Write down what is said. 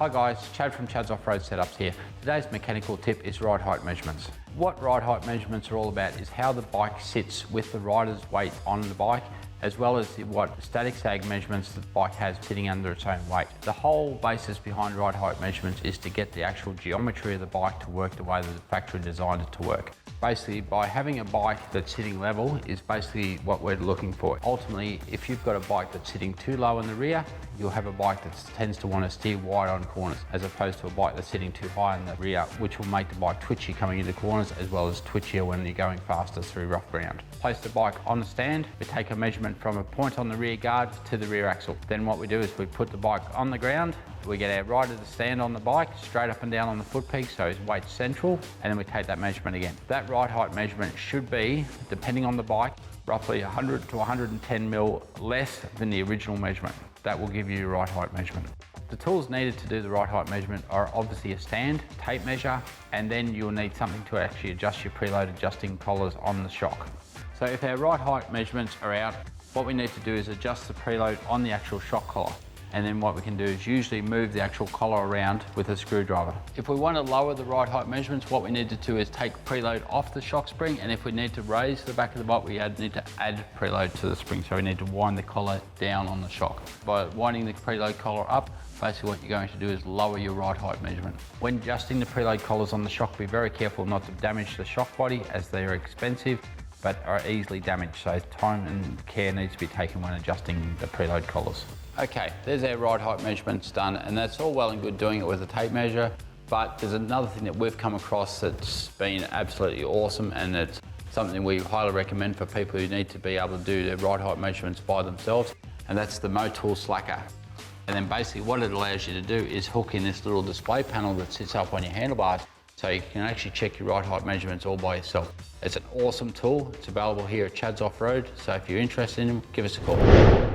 Hi guys, Chad from Chad's Off-Road Setups here. Today's mechanical tip is ride height measurements. What ride height measurements are all about is how the bike sits with the rider's weight on the bike, as well as what static sag measurements the bike has sitting under its own weight. The whole basis behind ride height measurements is to get the actual geometry of the bike to work the way that the factory designed it to work. Basically, by having a bike that's sitting level is basically what we're looking for. Ultimately, if you've got a bike that's sitting too low in the rear, you'll have a bike that tends to want to steer wide on corners, as opposed to a bike that's sitting too high in the rear, which will make the bike twitchy coming into corners, as well as twitchier when you're going faster through rough ground. Place the bike on the stand, we take a measurement from a point on the rear guard to the rear axle. Then what we do is we put the bike on the ground, we get our rider to stand on the bike, straight up and down on the foot peak, so his weight's central, and then we take that measurement again. That ride height measurement should be, depending on the bike, roughly 100 to 110 mil less than the original measurement. That will give you your ride height measurement. The tools needed to do the ride height measurement are obviously a stand, tape measure, and then you'll need something to actually adjust your preload adjusting collars on the shock. So if our ride height measurements are out, what we need to do is adjust the preload on the actual shock collar. And then what we can do is usually move the actual collar around with a screwdriver. If we want to lower the ride height measurements, what we need to do is take preload off the shock spring, and if we need to raise the back of the bike, we need to add preload to the spring. So we need to wind the collar down on the shock. By winding the preload collar up, basically what you're going to do is lower your ride height measurement. When adjusting the preload collars on the shock, be very careful not to damage the shock body, as they are expensive but are easily damaged, so time and care needs to be taken when adjusting the preload collars. Okay, there's our ride height measurements done, and that's all well and good doing it with a tape measure, but there's another thing that we've come across that's been absolutely awesome, and it's something we highly recommend for people who need to be able to do their ride height measurements by themselves, and that's the Motool Slacker. And then basically what it allows you to do is hook in this little display panel that sits up on your handlebars, so you can actually check your ride height measurements all by yourself. It's an awesome tool. It's available here at Chad's Off-Road, so if you're interested in them, give us a call.